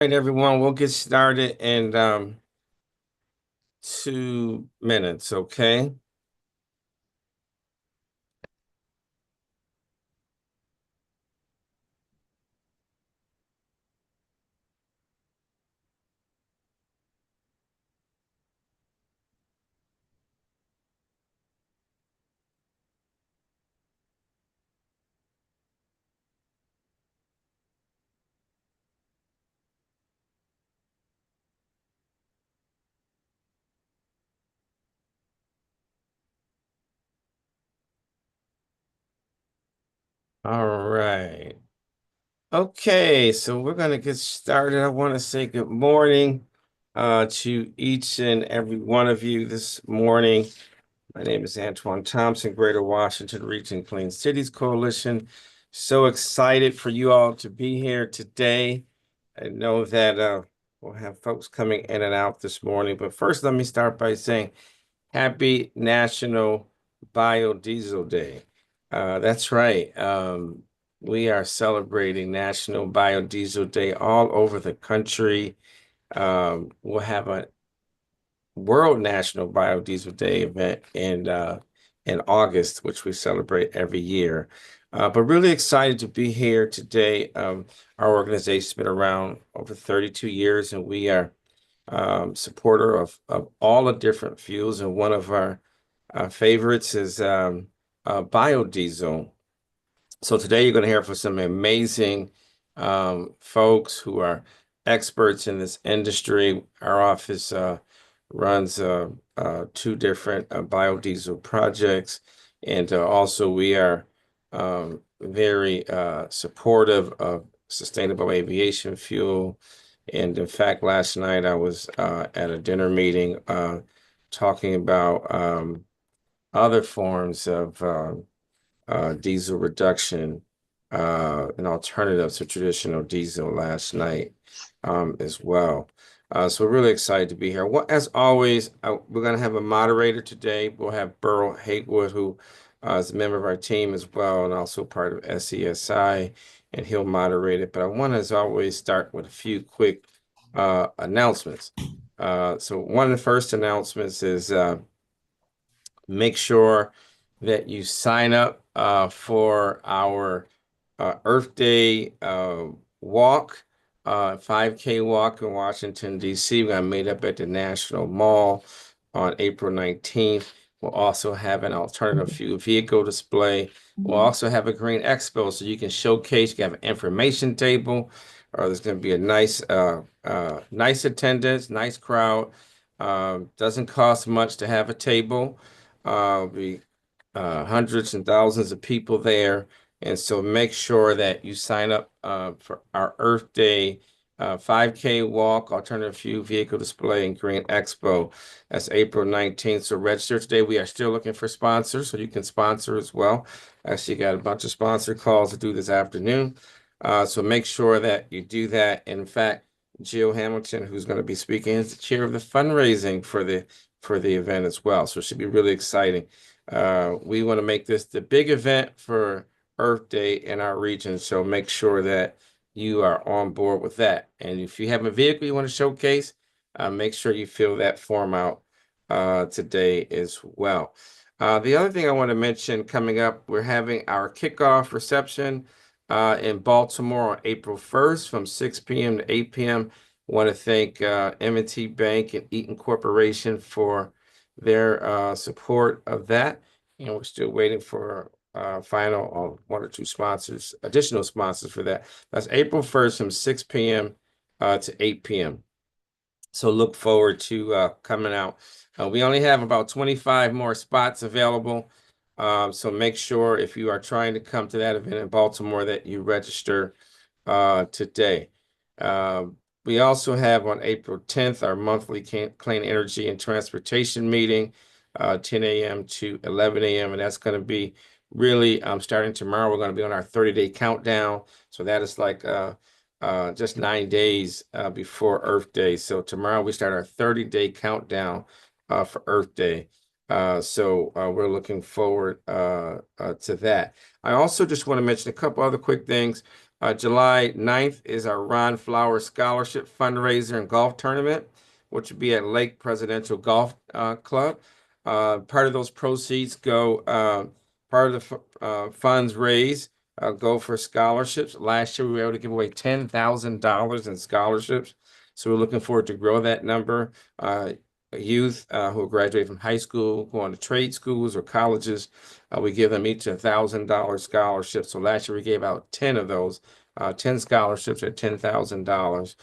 Right, everyone, we'll get started in 2 minutes, okay? All right. Okay, so we're gonna get started. I want to say good morning to each and every one of you this morning. My name is Antoine Thompson, Greater Washington Region Clean Cities Coalition. So excited for you all to be here today. I know that we'll have folks coming in and out this morning, but first let me start by saying Happy National Biodiesel Day. That's right. We are celebrating National Biodiesel Day all over the country. We'll have a World National Biodiesel Day event in August, which we celebrate every year. But really excited to be here today. Our organization's been around over 32 years, and we are supporter of all the different fuels. And one of our favorites is biodiesel. So today you're going to hear from some amazing folks who are experts in this industry. Our office runs two different biodiesel projects, and also we are very supportive of sustainable aviation fuel. And in fact, last night I was at a dinner meeting talking about other forms of diesel reduction, an alternative to traditional diesel last night as well. So we're really excited to be here. Well, as always, we're going to have a moderator today. We'll have Burl Haywood, who is a member of our team as well, and also part of SESI, and he'll moderate it. But I want to, as always, start with a few quick announcements. So one of the first announcements is make sure that you sign up for our Earth Day walk, 5K walk in Washington, D.C. We're going to meet up at the National Mall on April 19th. We'll also have an alternative fuel vehicle display. We'll also have a green expo so you can showcase. You have an information table, or there's going to be a nice attendance, nice crowd. Doesn't cost much to have a table. Be hundreds and thousands of people there. And so make sure that you sign up for our Earth Day 5K walk, alternative fuel vehicle display, and Green Expo. That's April 19th. So register today. We are still looking for sponsors, so you can sponsor as well. Actually, got a bunch of sponsor calls to do this afternoon. So make sure that you do that. In fact, Jill Hamilton, who's going to be speaking, is the chair of the fundraising for the event as well. So it should be really exciting. We want to make this the big event for Earth Day in our region. So make sure that you are on board with that. And if you have a vehicle you want to showcase, make sure you fill that form out today as well. The other thing I want to mention coming up, we're having our kickoff reception in Baltimore on April 1st from 6 p.m. to 8 p.m. I want to thank M&T Bank and Eaton Corporation for their support of that. And we're still waiting for final one or two sponsors, additional sponsors for that. That's April 1st from 6 p.m. To 8 p.m. So look forward to coming out. We only have about 25 more spots available. So make sure if you are trying to come to that event in Baltimore that you register today. We also have on April 10th our monthly Clean Energy and Transportation meeting, 10 a.m. to 11 a.m. And that's going to be really starting tomorrow. We're going to be on our 30-day countdown. So that is like just 9 days before Earth Day. So tomorrow we start our 30-day countdown for Earth Day. So we're looking forward to that. I also just want to mention a couple other quick things. July 9th is our Ron Flowers Scholarship Fundraiser and Golf Tournament, which will be at Lake Presidential Golf Club. Part of those proceeds go, part of the funds raised go for scholarships. Last year, we were able to give away $10,000 in scholarships. So we're looking forward to grow that number. Youth who graduate from high school, go on to trade schools or colleges, we give them each $1,000 scholarship. So last year we gave out 10 of those, 10 scholarships at $10,000.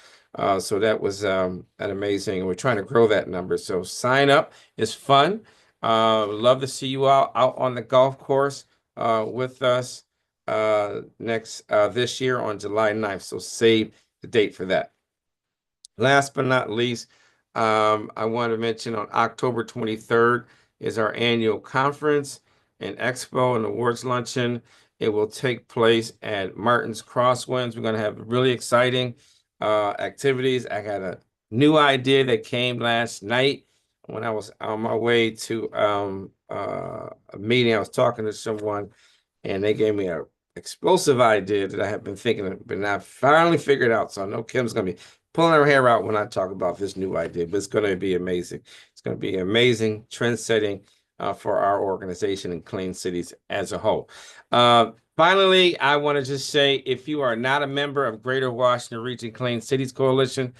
So that was an amazing. We're trying to grow that number. So sign up. It's fun. Love to see you all out on the golf course with us this year on July 9th. So save the date for that. Last but not least, I want to mention on October 23rd is our annual conference and expo and awards luncheon. It will take place at Martin's Crosswinds. We're going to have really exciting activities. I got a new idea that came last night when I was on my way to a meeting. I was talking to someone, and they gave me a explosive idea that I have been thinking of, but I finally figured out. So I know Kim's going to be pulling her hair out when I talk about this new idea, but it's going to be amazing. It's going to be amazing, trend setting for our organization and Clean Cities as a whole. Finally, I want to just say, if you are not a member of Greater Washington Region Clean Cities Coalition,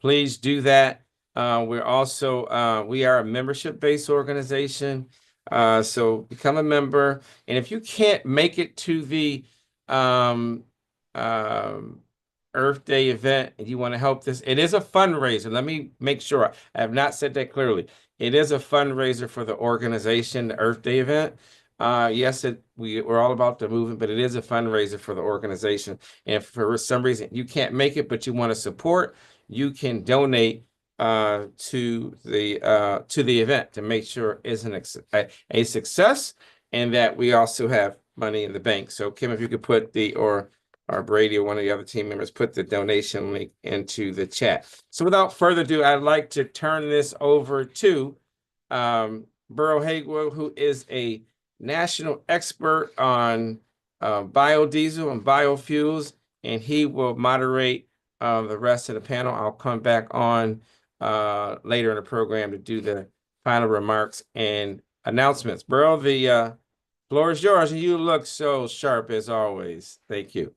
please do that. We are a membership-based organization. So become a member. And if you can't make it to the um, um, Earth Day event and you want to help this, it is a fundraiser. Let me make sure I have not said that clearly. It is a fundraiser for the organization, the Earth Day event. Yes, we're all about the movement, but it is a fundraiser for the organization. And if for some reason you can't make it, but you want to support, you can donate to the event to make sure it's a success, and that we also have money in the bank. So Kim, if you could put or Brady or one of the other team members put the donation link into the chat. So without further ado, I'd like to turn this over to Burrow Hagwell, who is a national expert on biodiesel and biofuels, and he will moderate the rest of the panel. I'll come back on later in the program to do the final remarks and announcements. Burrow, the floor is yours, and you look so sharp as always. Thank you.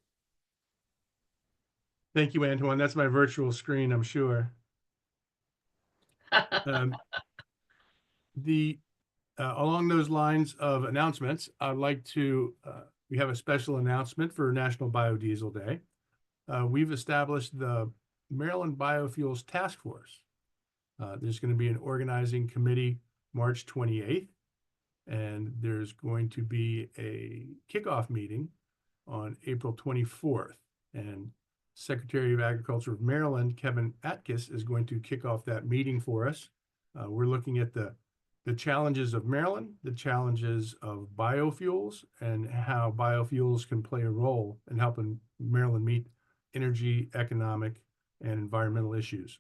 Thank you, Antoine. That's my virtual screen, I'm sure. Along those lines of announcements, I'd like to, we have a special announcement for National Biodiesel Day. We've established the Maryland Biofuels Task Force. There's going to be an organizing committee March 28th, and there's going to be a kickoff meeting on April 24th. And Secretary of Agriculture of Maryland, Kevin Atkis, is going to kick off that meeting for us. We're looking at the challenges of Maryland, the challenges of biofuels, and how biofuels can play a role in helping Maryland meet energy, economic, and environmental issues.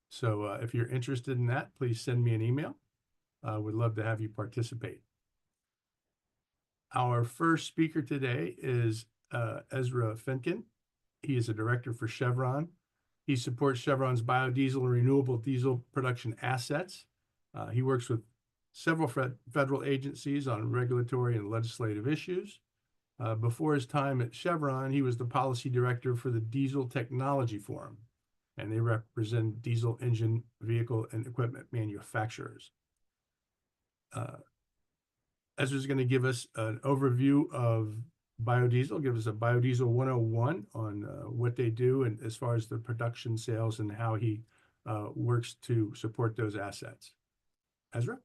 So if you're interested in that, please send me an email. We'd love to have you participate. Our first speaker today is Ezra Finken. He is a director for Chevron. He supports Chevron's biodiesel and renewable diesel production assets. He works with several federal agencies on regulatory and legislative issues. Before his time at Chevron, he was the policy director for the Diesel Technology Forum, and they represent diesel engine, vehicle, and equipment manufacturers. Ezra's going to give us an overview of biodiesel, give us a biodiesel 101 on what they do and as far as the production, sales, and how he works to support those assets. Ezra?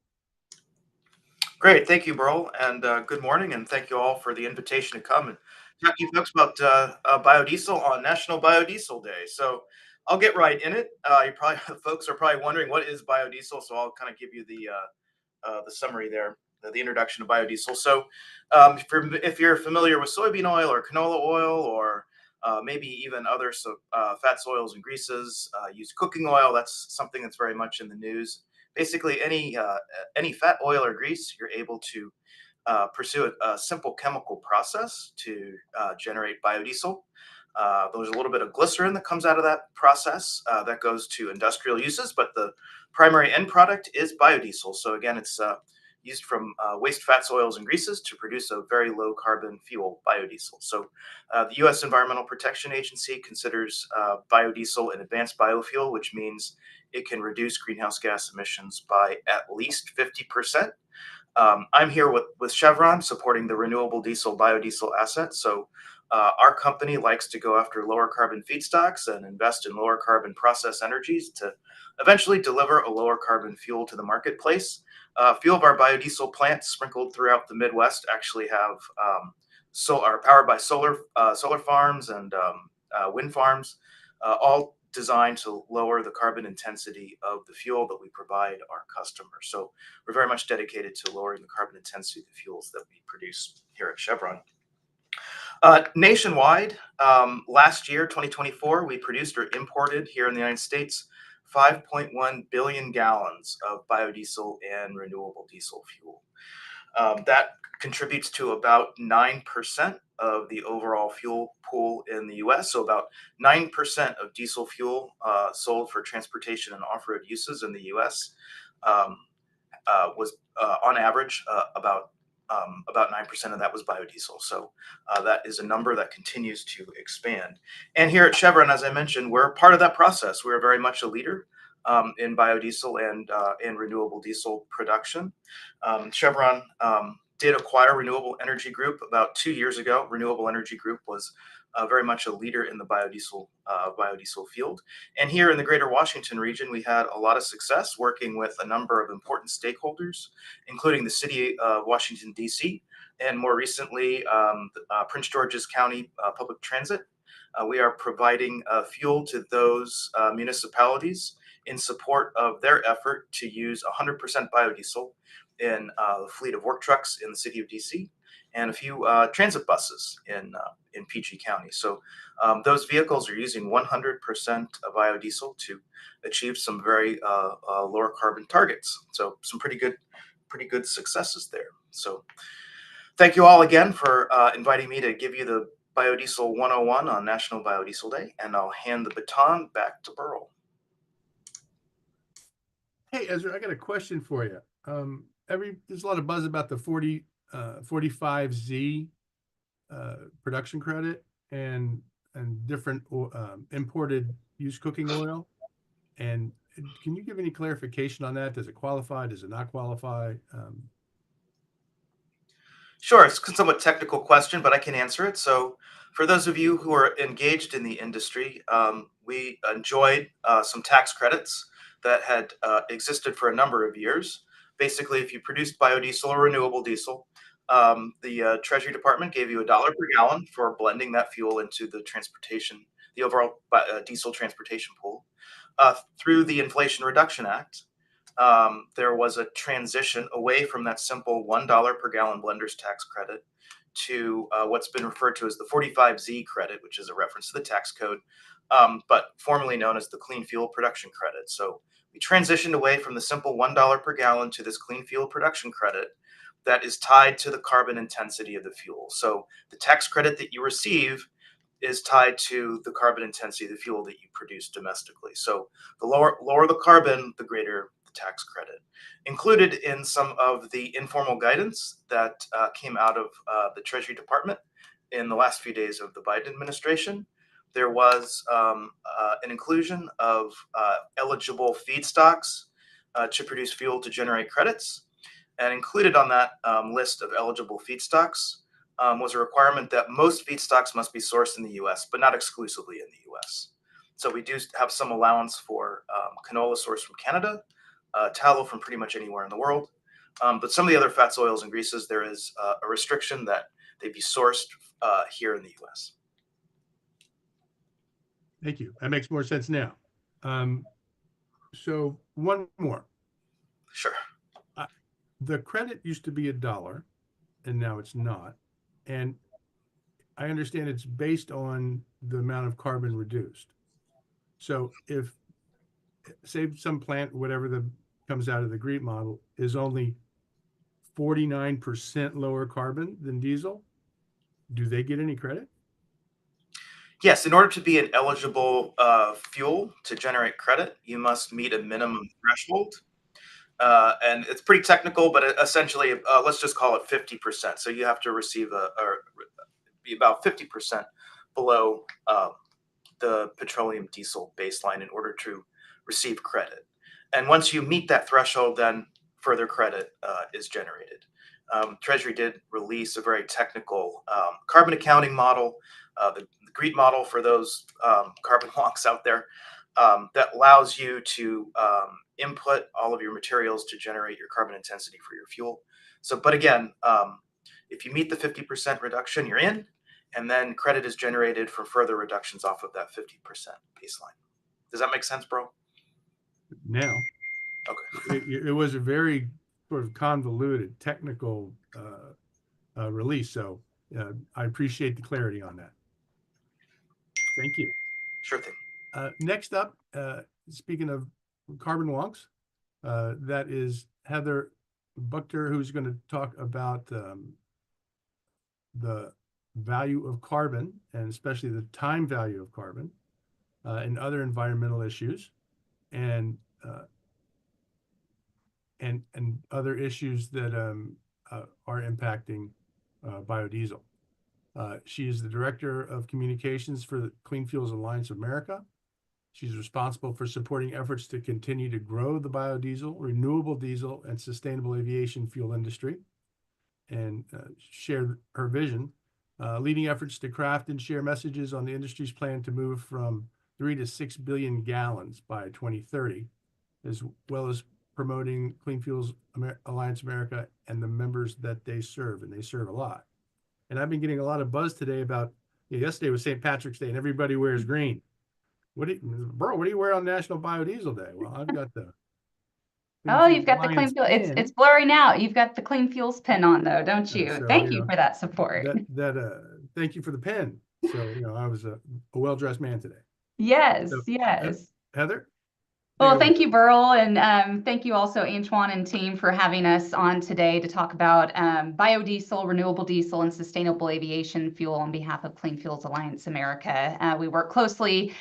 Great, thank you, Burl, and good morning, and thank you all for the invitation to come and talk to you folks about biodiesel on National Biodiesel Day. So I'll get right in it. Folks are probably wondering what is biodiesel, so I'll kind of give you the summary there, the introduction to biodiesel. So if you're familiar with soybean oil or canola oil, or maybe even other fats, oils, and greases, use cooking oil. That's something that's very much in the news. Basically, any fat, oil, or grease, you're able to pursue a simple chemical process to generate biodiesel. There's a little bit of glycerin that comes out of that process that goes to industrial uses, but the primary end product is biodiesel. So again, it's used from waste fats, oils, and greases to produce a very low carbon fuel, biodiesel. So the U.S. Environmental Protection Agency considers biodiesel an advanced biofuel, which means it can reduce greenhouse gas emissions by at least 50%. I'm here with Chevron supporting the renewable diesel biodiesel asset. So our company likes to go after lower carbon feedstocks and invest in lower carbon process energies to eventually deliver a lower carbon fuel to the marketplace. A few of our biodiesel plants sprinkled throughout the Midwest actually have are powered by solar farms and wind farms, all designed to lower the carbon intensity of the fuel that we provide our customers. So we're very much dedicated to lowering the carbon intensity of the fuels that we produce here at Chevron. Nationwide, last year, 2024, we produced or imported here in the United States 5.1 billion gallons of biodiesel and renewable diesel fuel. That contributes to about 9% of the overall fuel pool in the US. So about 9% of diesel fuel sold for transportation and off-road uses in the US was on average about 9% of that was biodiesel. So that is a number that continues to expand. And here at Chevron, as I mentioned, we're part of that process. We're very much a leader in biodiesel and renewable diesel production. Chevron did acquire Renewable Energy Group about 2 years ago. Renewable Energy Group was very much a leader in the biodiesel field. And here in the greater Washington region, we had a lot of success working with a number of important stakeholders, including the city of Washington, D.C., and more recently, Prince George's County Public Transit. We are providing fuel to those municipalities in support of their effort to use 100% biodiesel in the fleet of work trucks in the city of DC and a few transit buses in PG County. So those vehicles are using 100% of biodiesel to achieve some very lower carbon targets. So some pretty good successes there. So thank you all again for inviting me to give you the Biodiesel 101 on National Biodiesel Day, and I'll hand the baton back to Burl. Hey, Ezra, I got a question for you. There's a lot of buzz about the 45Z production credit and different imported used cooking oil. And can you give any clarification on that? Does it qualify? Does it not qualify? Sure, it's a somewhat technical question, but I can answer it. So for those of you who are engaged in the industry, we enjoyed some tax credits that had existed for a number of years. Basically, if you produced biodiesel or renewable diesel, the Treasury Department gave you $1 per gallon for blending that fuel into the overall diesel transportation pool. Through the Inflation Reduction Act, there was a transition away from that simple $1 per gallon blender's tax credit to what's been referred to as the 45Z credit, which is a reference to the tax code, but formerly known as the Clean Fuel Production Credit. So we transitioned away from the simple $1 per gallon to this Clean Fuel Production Credit that is tied to the carbon intensity of the fuel. So the tax credit that you receive is tied to the carbon intensity of the fuel that you produce domestically. So the lower the carbon, the greater the tax credit. Included in some of the informal guidance that came out of the Treasury Department in the last few days of the Biden administration, there was an inclusion of eligible feedstocks to produce fuel to generate credits. And included on that list of eligible feedstocks was a requirement that most feedstocks must be sourced in the US, but not exclusively in the US. So we do have some allowance for canola sourced from Canada, tallow from pretty much anywhere in the world. But some of the other fats, oils, and greases, there is a restriction that they be sourced here in the US. Thank you. That makes more sense now. So one more. Sure. The credit used to be $1, and now it's not. And I understand it's based on the amount of carbon reduced. So if, say, some plant, whatever the comes out of the GREET model, is only 49% lower carbon than diesel, do they get any credit? Yes, in order to be an eligible fuel to generate credit, you must meet a minimum threshold. And it's pretty technical, but essentially, let's just call it 50%. So you have to receive be about 50% below the petroleum diesel baseline in order to receive credit. And once you meet that threshold, then further credit is generated. Treasury did release a very technical carbon accounting model, the GREET model for those carbon wonks out there, that allows you to input all of your materials to generate your carbon intensity for your fuel. So, but again, if you meet the 50% reduction, you're in, and then credit is generated for further reductions off of that 50% baseline. Does that make sense, bro? Now, Okay. it was a very sort of convoluted technical release, so I appreciate the clarity on that. Thank you. Sure thing. Next up, speaking of carbon wonks, that is Heather Buchter, who's going to talk about the value of carbon, and especially the time value of carbon, and other environmental issues, and other issues that are impacting biodiesel. She is the Director of Communications for the Clean Fuels Alliance of America. She's responsible for supporting efforts to continue to grow the biodiesel, renewable diesel, and sustainable aviation fuel industry, and share her vision, leading efforts to craft and share messages on the industry's plan to move from 3 to 6 billion gallons by 2030, as well as promoting Clean Fuels Alliance America and the members that they serve, and they serve a lot. And I've been getting a lot of buzz today about, yesterday was St. Patrick's Day and everybody wears green. What do you wear on National Biodiesel Day? Well, I've got the Oh, you've got the Alliance Clean Fuel. pin. It's blurry now. You've got the Clean Fuels pin on though, don't you? So, Thank you for that support. Thank you for the pin. So, I was a well-dressed man today. Yes, So, yes. Heather? Well, thank you, Burl, and thank you also, Antoine and team, for having us on today to talk about biodiesel, renewable diesel, and sustainable aviation fuel on behalf of Clean Fuels Alliance America. We work closely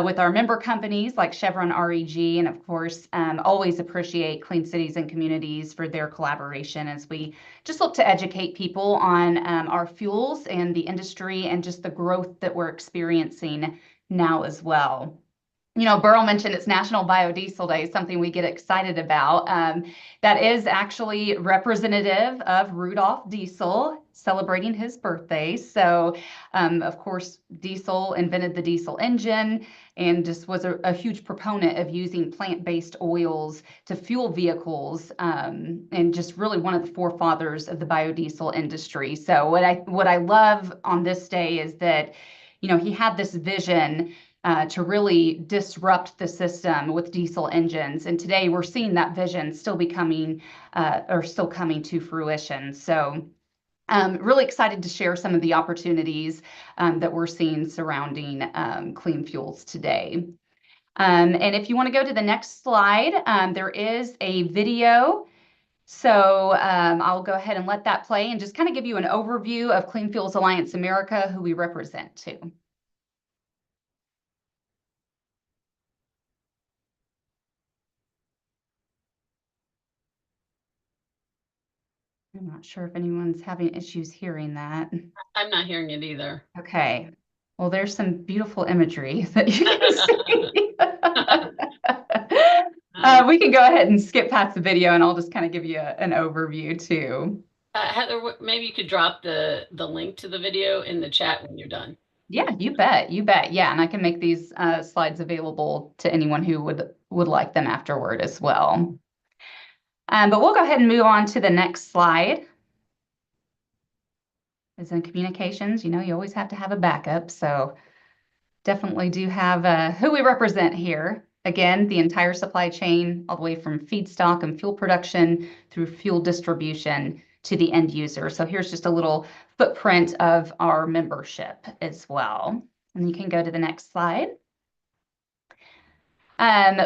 with our member companies like Chevron REG, and of course, always appreciate Clean Cities and Communities for their collaboration as we just look to educate people on our fuels and the industry and just the growth that we're experiencing now as well. Burl mentioned it's National Biodiesel Day, something we get excited about. That is actually representative of Rudolph Diesel celebrating his birthday. So, of course, Diesel invented the diesel engine and just was a huge proponent of using plant-based oils to fuel vehicles, and just really one of the forefathers of the biodiesel industry. So what I love on this day is that, he had this vision to really disrupt the system with diesel engines. And today we're seeing that vision still coming to fruition. So really excited to share some of the opportunities that we're seeing surrounding clean fuels today. And if you want to go to the next slide, there is a video. So I'll go ahead and let that play and just kind of give you an overview of Clean Fuels Alliance America, who we represent too. I'm not sure if anyone's having issues hearing that. I'm not hearing it either. Okay. Well, there's some beautiful imagery that you can see. We can go ahead and skip past the video and I'll just kind of give you an overview too. Heather, maybe you could drop the link to the video in the chat when you're done. Yeah, you bet. You bet. Yeah, and I can make these slides available to anyone who would like them afterward as well. But we'll go ahead and move on to the next slide. As in communications, you always have to have a backup. So definitely do have who we represent here. Again, the entire supply chain, all the way from feedstock and fuel production through fuel distribution to the end user. So here's just a little footprint of our membership as well. And you can go to the next slide.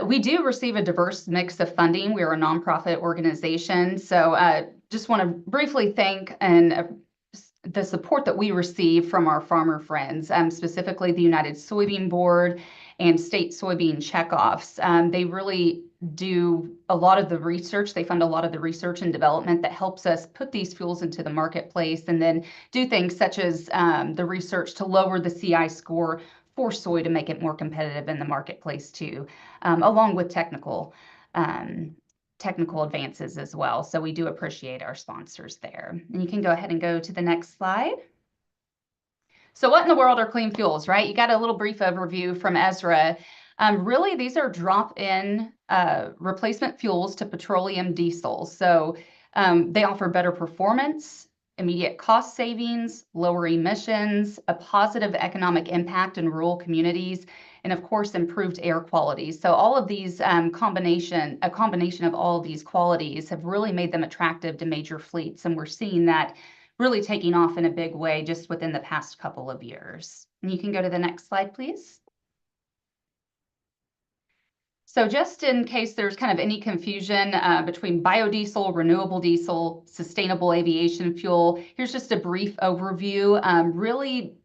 We do receive a diverse mix of funding. We are a nonprofit organization. So just want to briefly thank and the support that we receive from our farmer friends, specifically the United Soybean Board and state soybean checkoffs. They really do a lot of the research. They fund a lot of the research and development that helps us put these fuels into the marketplace, and then do things such as the research to lower the CI score for soy to make it more competitive in the marketplace too, along with technical advances as well. So we do appreciate our sponsors there. And you can go ahead and go to the next slide. So what in the world are clean fuels, right? You got a little brief overview from Ezra. Really, these are drop-in replacement fuels to petroleum diesel. So they offer better performance, immediate cost savings, lower emissions, a positive economic impact in rural communities, and of course, improved air quality. So all of these a combination of all of these qualities have really made them attractive to major fleets. And we're seeing that really taking off in a big way just within the past couple of years. And you can go to the next slide, please. So just in case there's kind of any confusion between biodiesel, renewable diesel, sustainable aviation fuel, here's just a brief overview. Really,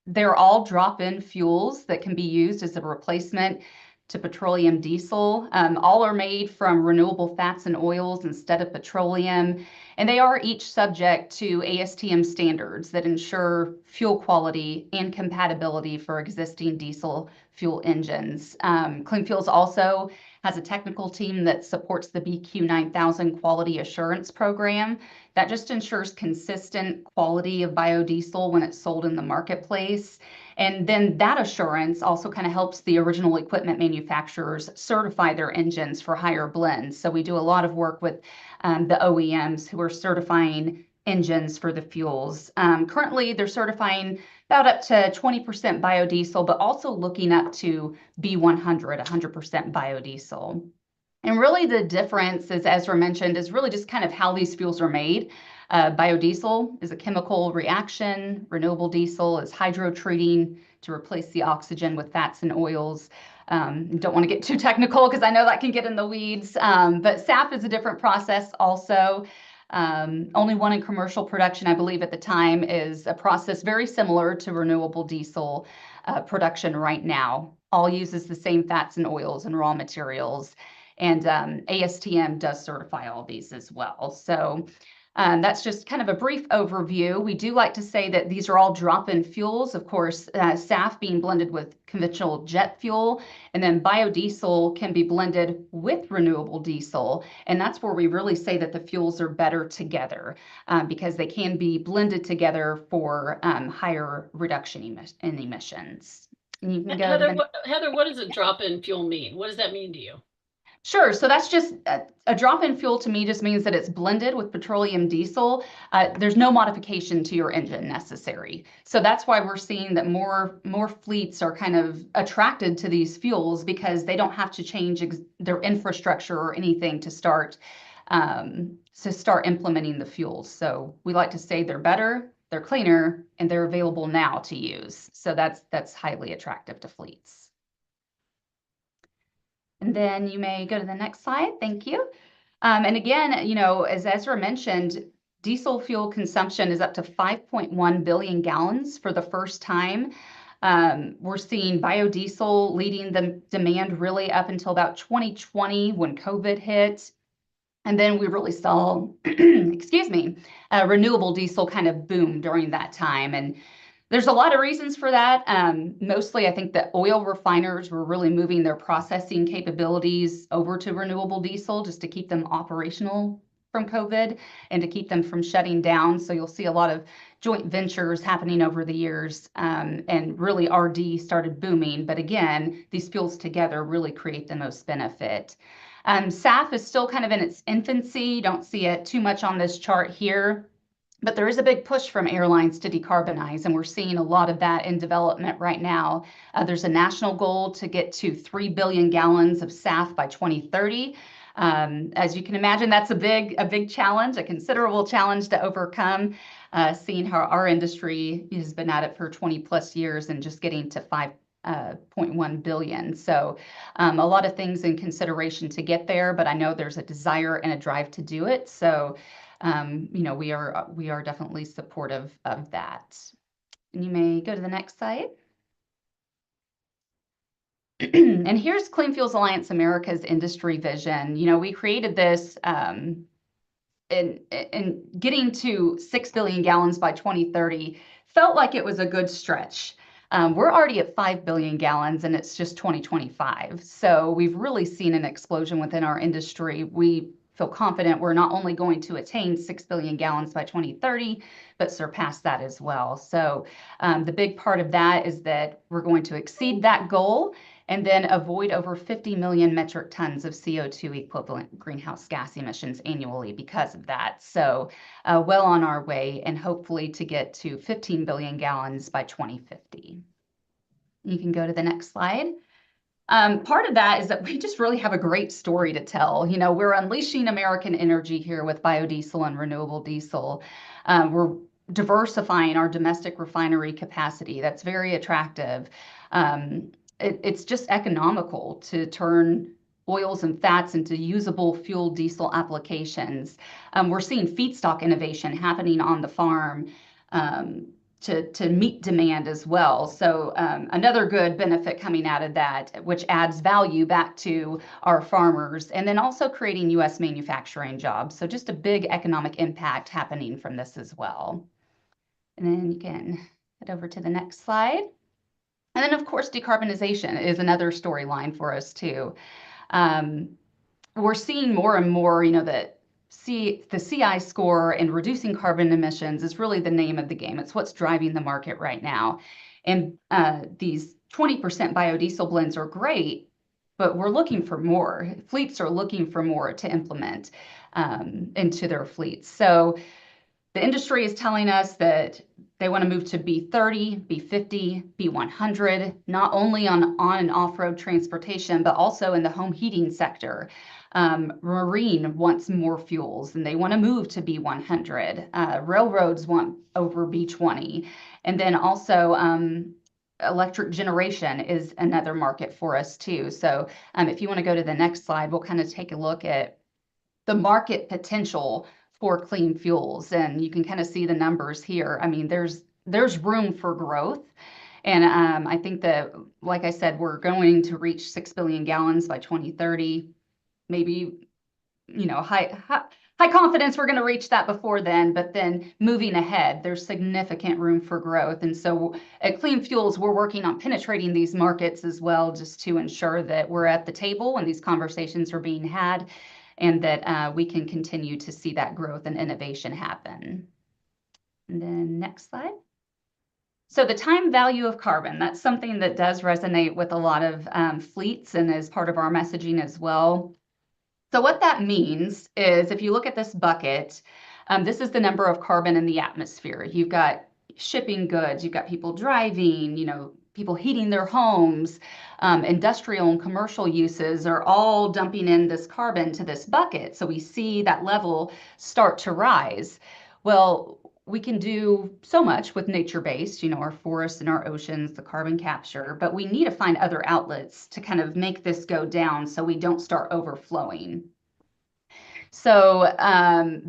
they're all drop-in fuels that can be used as a replacement to petroleum diesel. All are made from renewable fats and oils instead of petroleum, and they are each subject to ASTM standards that ensure fuel quality and compatibility for existing diesel fuel engines. Clean Fuels also has a technical team that supports the BQ 9000 quality assurance program that just ensures consistent quality of biodiesel when it's sold in the marketplace. And then that assurance also kind of helps the original equipment manufacturers certify their engines for higher blends. So we do a lot of work with the OEMs who are certifying engines for the fuels. Currently, they're certifying about up to 20% biodiesel, but also looking up to B100, 100% biodiesel. And really the difference, as Ezra mentioned, is really just kind of how these fuels are made. Biodiesel is a chemical reaction. Renewable diesel is hydrotreating to replace the oxygen with fats and oils. Don't want to get too technical because I know that can get in the weeds, but SAF is a different process also. Only one in commercial production, I believe at the time, is a process very similar to renewable diesel production right now. All uses the same fats and oils and raw materials. And ASTM does certify all these as well. So that's just kind of a brief overview. We do like to say that these are all drop-in fuels. Of course, SAF being blended with conventional jet fuel, and then biodiesel can be blended with renewable diesel. And that's where we really say that the fuels are better together because they can be blended together for higher reduction in emissions. And you can go Heather, what does a drop-in fuel mean? What does that mean to you? Sure. So that's just a drop-in fuel to me just means that it's blended with petroleum diesel. There's no modification to your engine necessary. So that's why we're seeing that more fleets are kind of attracted to these fuels because they don't have to change their infrastructure or anything to start implementing the fuels. So we like to say they're better, they're cleaner, and they're available now to use. So that's highly attractive to fleets. And then you may go to the next slide. Thank you. And again, you know, as Ezra mentioned, diesel fuel consumption is up to 5.1 billion gallons for the first time. We're seeing biodiesel leading the demand really up until about 2020 when COVID hit. And then we really saw, excuse me, renewable diesel kind of boom during that time. And there's a lot of reasons for that. Mostly, I think that oil refiners were really moving their processing capabilities over to renewable diesel just to keep them operational from COVID and to keep them from shutting down. So you'll see a lot of joint ventures happening over the years, and really RD started booming. But again, these fuels together really create the most benefit. SAF is still kind of in its infancy. You don't see it too much on this chart here. But there is a big push from airlines to decarbonize, and we're seeing a lot of that in development right now. There's a national goal to get to 3 billion gallons of SAF by 2030. As you can imagine, that's a big challenge, a considerable challenge to overcome, seeing how our industry has been at it for 20 plus years and just getting to 5.1 billion. So a lot of things in consideration to get there, but I know there's a desire and a drive to do it. So we are definitely supportive of that. And you may go to the next slide. And here's Clean Fuels Alliance America's industry vision. We created this in getting to 6 billion gallons by 2030 felt like it was a good stretch. We're already at 5 billion gallons and it's just 2025. So we've really seen an explosion within our industry. We feel confident we're not only going to attain 6 billion gallons by 2030, but surpass that as well. So the big part of that is that we're going to exceed that goal and then avoid over 50 million metric tons of CO2 equivalent greenhouse gas emissions annually because of that. So well on our way and hopefully to get to 15 billion gallons by 2050. You can go to the next slide. Part of that is that we just really have a great story to tell. We're unleashing American energy here with biodiesel and renewable diesel. We're diversifying our domestic refinery capacity. That's very attractive. It's just economical to turn oils and fats into usable fuel diesel applications. We're seeing feedstock innovation happening on the farm to meet demand as well. So another good benefit coming out of that, which adds value back to our farmers, and then also creating U.S. manufacturing jobs. So just a big economic impact happening from this as well. And then you can head over to the next slide. And then, of course, decarbonization is another storyline for us, too. We're seeing more and more, that the CI score and reducing carbon emissions is really the name of the game. It's what's driving the market right now. And these 20% biodiesel blends are great, but we're looking for more. Fleets are looking for more to implement into their fleets. So the industry is telling us that they want to move to B30, B50, B100, not only on and off-road transportation, but also in the home heating sector. Marine wants more fuels and they want to move to B100. Railroads want over B20. And then also electric generation is another market for us too. So if you want to go to the next slide, we'll kind of take a look at the market potential for clean fuels. And you can kind of see the numbers here. I mean, there's room for growth. And I think that, like I said, we're going to reach 6 billion gallons by 2030. Maybe, high confidence we're going to reach that before then, but then moving ahead, there's significant room for growth. And so at Clean Fuels, we're working on penetrating these markets as well, just to ensure that we're at the table when these conversations are being had, and that we can continue to see that growth and innovation happen. And then next slide. So the time value of carbon, that's something that does resonate with a lot of fleets and is part of our messaging as well. So what that means is if you look at this bucket, this is the number of carbon in the atmosphere. You've got shipping goods, you've got people driving, people heating their homes, industrial and commercial uses are all dumping in this carbon to this bucket. So we see that level start to rise. Well, we can do so much with nature-based, our forests and our oceans, the carbon capture, but we need to find other outlets to kind of make this go down so we don't start overflowing. So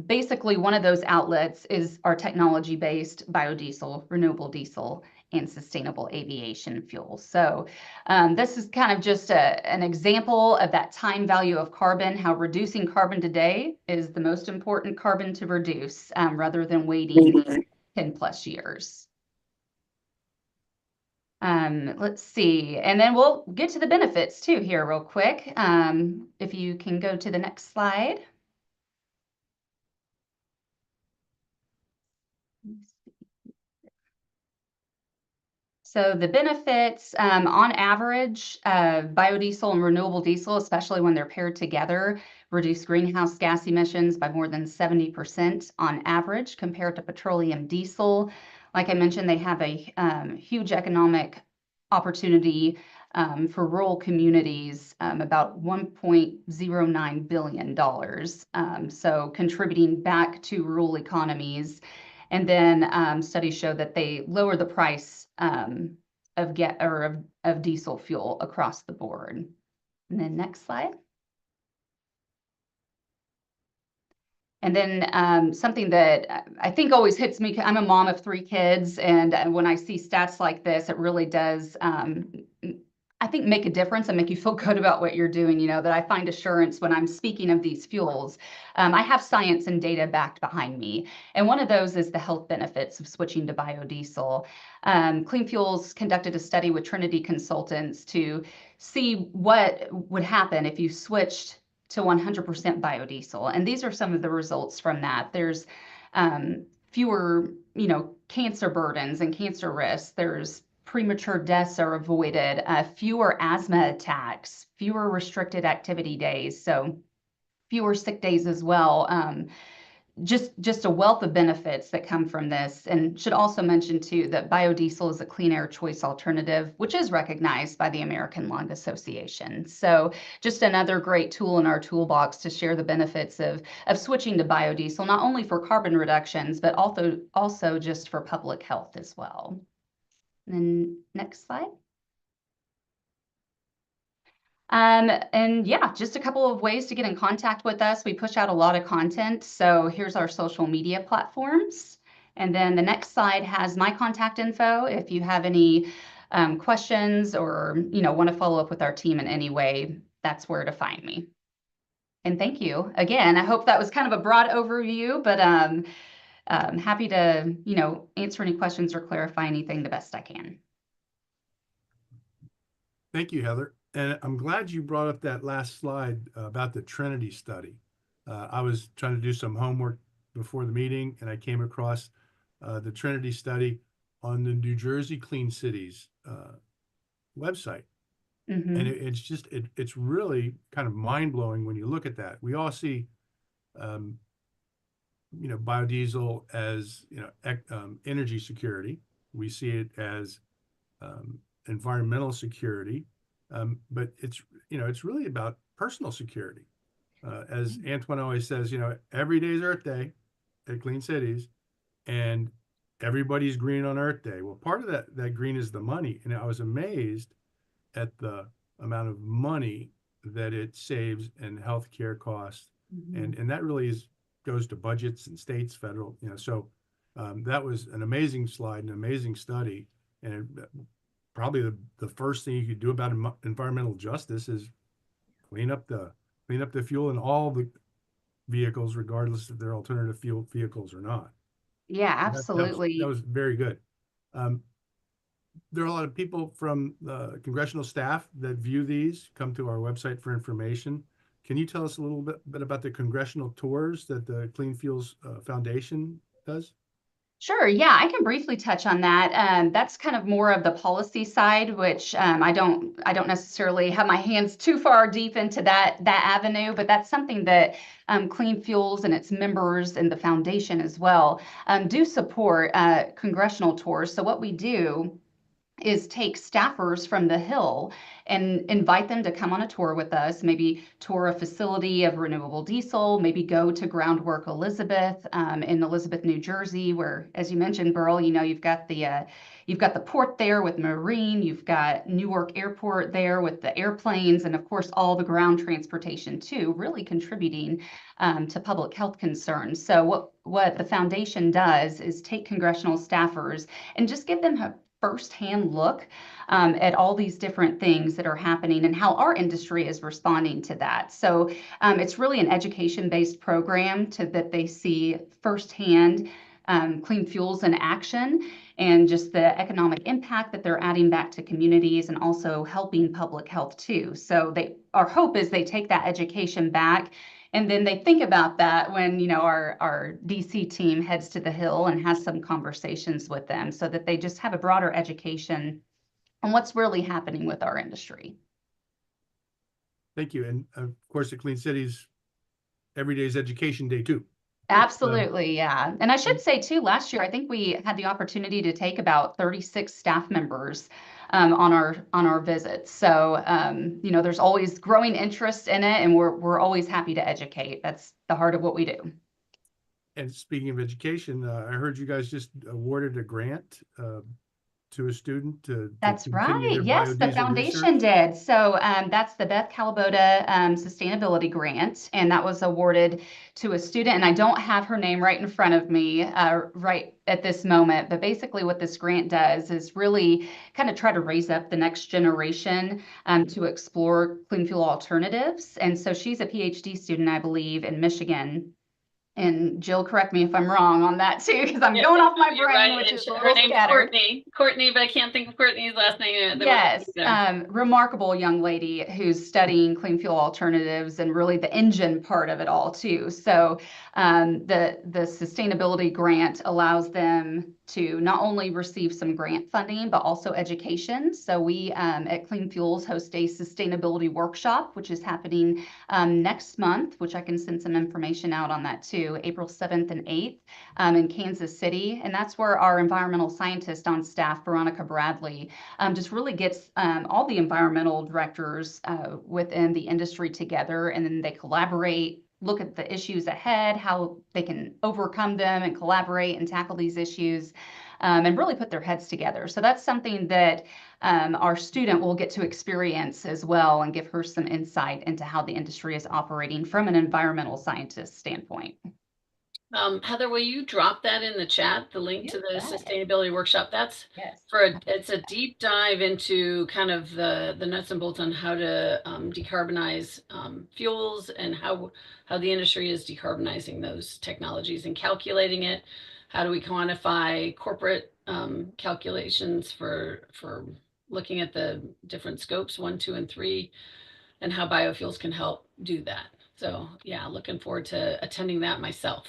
basically one of those outlets is our technology-based biodiesel, renewable diesel, and sustainable aviation fuel. So this is kind of just an example of that time value of carbon, how reducing carbon today is the most important carbon to reduce rather than waiting 10 plus years. Let's see, and then we'll get to the benefits too here real quick. If you can go to the next slide. So the benefits, on average, biodiesel and renewable diesel, especially when they're paired together, reduce greenhouse gas emissions by more than 70% on average compared to petroleum diesel. Like I mentioned, they have a huge economic opportunity for rural communities, about $1.09 billion. So contributing back to rural economies. And then studies show that they lower the price of diesel fuel across the board. And then next slide. And then something that I think always hits me, I'm a mom of 3 kids, and when I see stats like this, it really does, I think, make a difference and make you feel good about what you're doing, that I find assurance when I'm speaking of these fuels. I have science and data backed behind me, and one of those is the health benefits of switching to biodiesel. Clean Fuels conducted a study with Trinity Consultants to see what would happen if you switched to 100% biodiesel. And these are some of the results from that. There's fewer, cancer burdens and cancer risks. There's premature deaths are avoided, fewer asthma attacks, fewer restricted activity days, so fewer sick days as well. Just a wealth of benefits that come from this. And should also mention too that biodiesel is a clean air choice alternative, which is recognized by the American Lung Association. So just another great tool in our toolbox to share the benefits of switching to biodiesel, not only for carbon reductions, but also just for public health as well. And then next slide. And yeah, just a couple of ways to get in contact with us. We push out a lot of content. So here's our social media platforms. And then the next slide has my contact info. If you have any questions or, want to follow up with our team in any way, that's where to find me. And thank you again. I hope that was kind of a broad overview, but happy to, answer any questions or clarify anything the best I can. Thank you, Heather. And I'm glad you brought up that last slide about the Trinity study. I was trying to do some homework before the meeting, and I came across the Trinity study on the New Jersey Clean Cities website. Mm-hmm. And it's really kind of mind-blowing when you look at that. We all see, biodiesel as, energy security. We see it as environmental security. But it's really about personal security. As Antoine always says, every day is Earth Day at Clean Cities, and everybody's green on Earth Day. Well, part of that green is the money. And I was amazed at the amount of money that it saves in healthcare costs. Mm-hmm. And that really goes to budgets and states, federal, so that was an amazing slide, an amazing study. And probably the first thing you could do about environmental justice is clean up the fuel in all the vehicles, regardless if they're alternative fuel vehicles or not. Yeah, absolutely. That was very good. There are a lot of people from the congressional staff that view these, come to our website for information. Can you tell us a little bit about the congressional tours that the Clean Fuels Foundation does? Sure. Yeah, I can briefly touch on that. That's kind of more of the policy side, which I don't necessarily have my hands too far deep into that avenue, but that's something that Clean Fuels and its members and the foundation as well do support congressional tours. So what we do is take staffers from the Hill and invite them to come on a tour with us, maybe tour a facility of renewable diesel, maybe go to Groundwork Elizabeth in Elizabeth, New Jersey, where, as you mentioned, Burl, you've got the port there with Marine, you've got Newark Airport there with the airplanes, and of course all the ground transportation too, really contributing to public health concerns. So what the foundation does is take congressional staffers and just give them a firsthand look at all these different things that are happening and how our industry is responding to that. So it's really an education-based program that they see firsthand clean fuels in action and just the economic impact that they're adding back to communities and also helping public health too. So our hope is they take that education back and then they think about that when, our DC team heads to the Hill and has some conversations with them so that they just have a broader education on what's really happening with our industry. Thank you. And of course, at Clean Cities, every day is Education Day too. Absolutely, yeah. And I should say too, last year, I think we had the opportunity to take about 36 staff members on our visits. So, there's always growing interest in it, and we're always happy to educate. That's the heart of what we do. And speaking of education, I heard you guys just awarded a grant to a student to That's continue right. their Yes, the biodiesel foundation research? did. So that's the Beth Calabota Sustainability Grant, and that was awarded to a student. And I don't have her name right in front of me right at this moment, but basically what this grant does is really kind of try to raise up the next generation to explore clean fuel alternatives. And so she's a PhD student, I believe, in Michigan. And Jill, correct me if I'm wrong on that too, because I'm Yeah, going off my you're brain, right. which And is a her little name's scattered. Courtney, but I can't think of Courtney's last name. Yes, remarkable young lady who's studying clean fuel alternatives and really the engine part of it all too. So the sustainability grant allows them to not only receive some grant funding, but also education. So we at Clean Fuels host a sustainability workshop, which is happening next month, which I can send some information out on that too, April 7th and 8th in Kansas City. And that's where our environmental scientist on staff, Veronica Bradley, just really gets all the environmental directors within the industry together, and then they collaborate, look at the issues ahead, how they can overcome them and collaborate and tackle these issues, and really put their heads together. So that's something that our student will get to experience as well and give her some insight into how the industry is operating from an environmental scientist standpoint. Heather, will you drop that in the chat, the link to the sustainability workshop? That's Yes. It's a deep dive into kind of the nuts and bolts on how to decarbonize fuels and how the industry is decarbonizing those technologies and calculating it. How do we quantify corporate calculations for looking at the different scopes 1, 2, and 3, and how biofuels can help do that. So yeah, looking forward to attending that myself.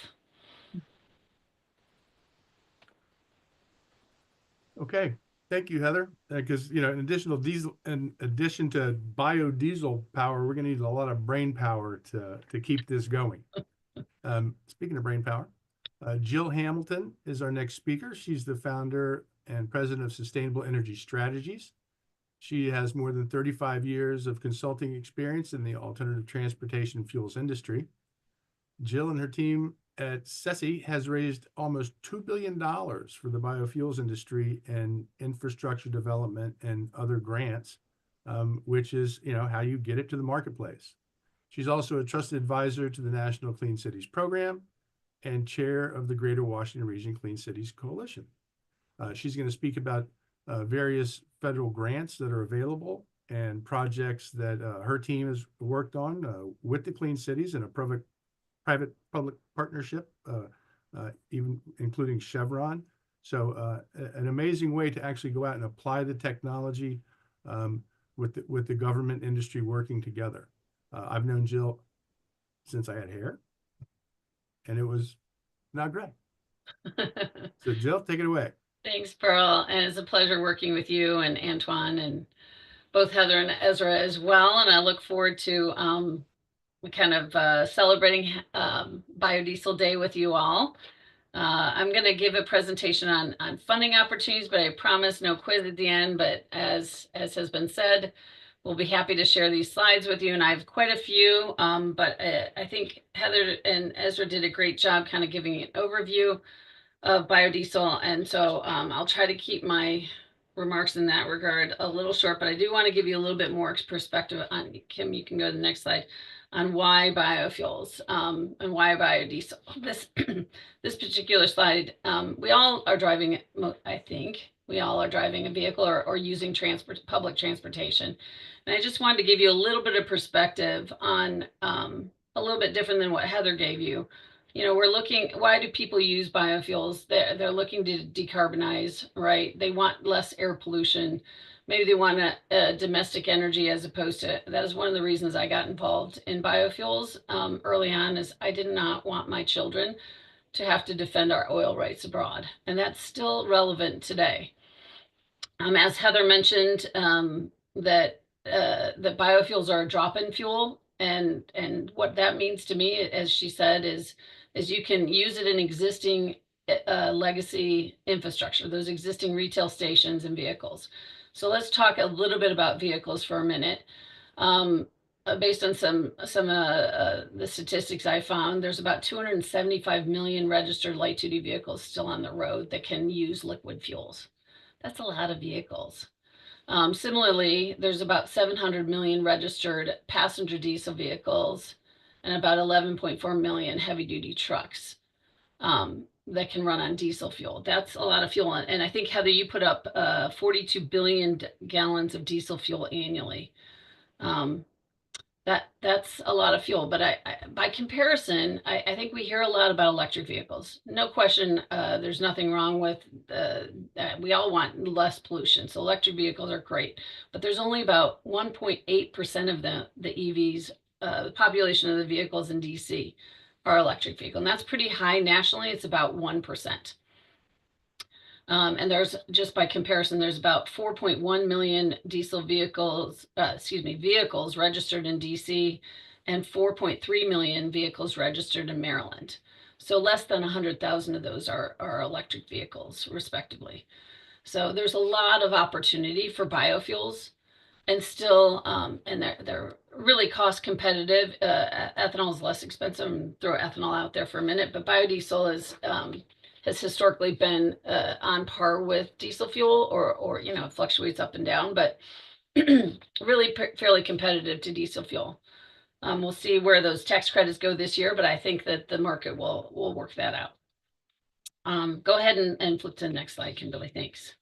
Okay, thank you, Heather. Because in addition to biodiesel power, we're going to need a lot of brain power to keep this going. Speaking of brain power, Jill Hamilton is our next speaker. She's the founder and president of Sustainable Energy Strategies. She has more than 35 years of consulting experience in the alternative transportation fuels industry. Jill and her team at SESI has raised almost $2 billion for the biofuels industry and infrastructure development and other grants, which is how you get it to the marketplace. She's also a trusted advisor to the National Clean Cities Program and chair of the Greater Washington Region Clean Cities Coalition. She's going to speak about various federal grants that are available and projects that her team has worked on with the Clean Cities in a private-public partnership, even including Chevron. So an amazing way to actually go out and apply the technology with the government industry working together. I've known Jill since I had hair, and it was not gray. So Jill, take it away. Thanks, Pearl. And it's a pleasure working with you and Antoine and both Heather and Ezra as well. And I look forward to kind of celebrating Biodiesel Day with you all. I'm going to give a presentation on funding opportunities, but I promise no quiz at the end. But as has been said, we'll be happy to share these slides with you. And I have quite a few, but I think Heather and Ezra did a great job kind of giving an overview of biodiesel. And so I'll try to keep my remarks in that regard a little short, but I do want to give you a little bit more perspective on, Kim, you can go to the next slide, on why biofuels and why biodiesel. This particular slide, we all are driving, I think, we all are driving a vehicle or using public transportation. And I just wanted to give you a little bit of perspective on a little bit different than what Heather gave you. We're looking, why do people use biofuels? They're looking to decarbonize, right? They want less air pollution. Maybe they want a domestic energy as opposed to, that is one of the reasons I got involved in biofuels early on, is I did not want my children to have to defend our oil rights abroad. And that's still relevant today. As Heather mentioned, that biofuels are a drop-in fuel. And what that means to me, as she said, is you can use it in existing legacy infrastructure, those existing retail stations and vehicles. So let's talk a little bit about vehicles for a minute. Based on some of the statistics I found, there's about 275 million registered light-duty vehicles still on the road that can use liquid fuels. That's a lot of vehicles. Similarly, there's about 700 million registered passenger diesel vehicles and about 11.4 million heavy duty trucks that can run on diesel fuel. That's a lot of fuel. And I think, Heather, you put up 42 billion gallons of diesel fuel annually. That's a lot of fuel, but by comparison, I think we hear a lot about electric vehicles. No question, there's nothing wrong with we all want less pollution, so electric vehicles are great. But there's only about 1.8% of the EVs, the population of the vehicles in DC are electric vehicle, and that's pretty high nationally. It's about 1%. And there's, just by comparison, there's about 4.1 million diesel vehicles, vehicles registered in DC and 4.3 million vehicles registered in Maryland. So less than 100,000 of those are electric vehicles, respectively. So there's a lot of opportunity for biofuels, and still, and they're really cost competitive. Ethanol is less expensive. And throw ethanol out there for a minute, but biodiesel is has historically been on par with diesel fuel, or it fluctuates up and down, but really fairly competitive to diesel fuel. We'll see where those tax credits go this year, but I think that the market will work that out. Go ahead and flip to the next slide, Kimberly. Thanks.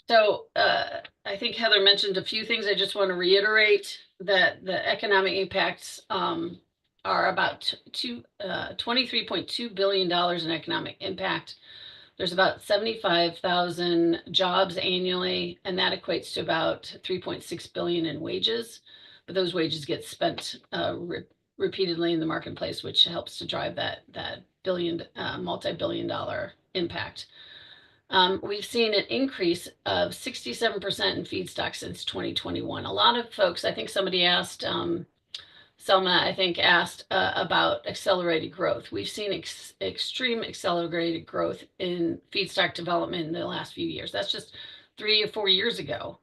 So I think Heather mentioned a few things. I just want to reiterate that the economic impacts are about $23.2 billion in economic impact. There's about 75,000 jobs annually, and that equates to about 3.6 billion in wages. But those wages get spent repeatedly in the marketplace, which helps to drive that multi-billion-dollar impact. We've seen an increase of 67% in feedstock since 2021. A lot of folks, I think somebody asked, Selma, I think, asked about accelerated growth. We've seen extreme accelerated growth in feedstock development in the last few years. That's just 3 or 4 years ago,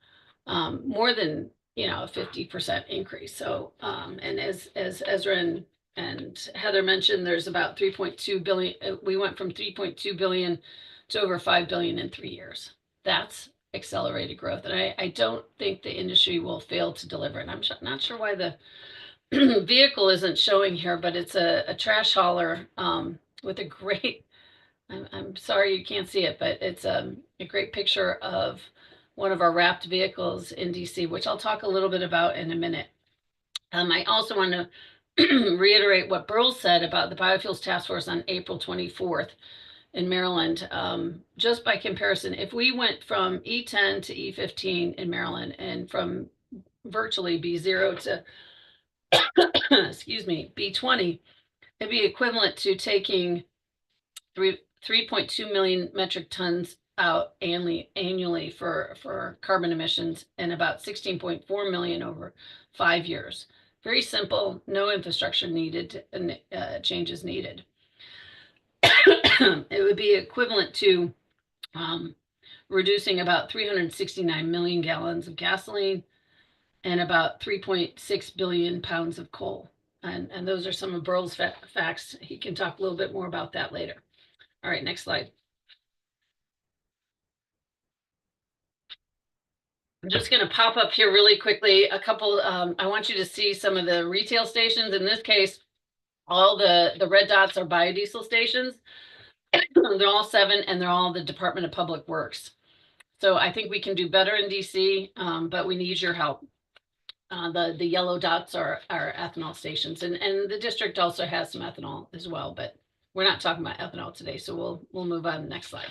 more than a 50% increase. So, and as Ezra and Heather mentioned, there's about 3.2 billion. We went from 3.2 billion to over 5 billion in 3 years. That's accelerated growth, and I don't think the industry will fail to deliver it. I'm not sure why the vehicle isn't showing here, but it's a trash hauler with a great, I'm sorry you can't see it, but it's a great picture of one of our wrapped vehicles in DC, which I'll talk a little bit about in a minute. I also want to reiterate what Burl said about the Biofuels Task Force on April 24th in Maryland. Just by comparison, if we went from E10 to E15 in Maryland, and from virtually B0 to excuse me, B20, it'd be equivalent to taking 3.2 million metric tons out annually for carbon emissions, and about 16.4 million over 5 years. Very simple, no infrastructure needed, and changes needed. It would be equivalent to reducing about 369 million gallons of gasoline and about 3.6 billion pounds of coal. And those are some of Burl's facts. He can talk a little bit more about that later. All right, next slide. I'm just going to pop up here really quickly a couple. I want you to see some of the retail stations. In this case, all the red dots are biodiesel stations. They're all 7, and they're all the Department of Public Works. So I think we can do better in DC, but we need your help. The yellow dots are ethanol stations, and the district also has some ethanol as well, but we're not talking about ethanol today, so we'll move on. Next slide.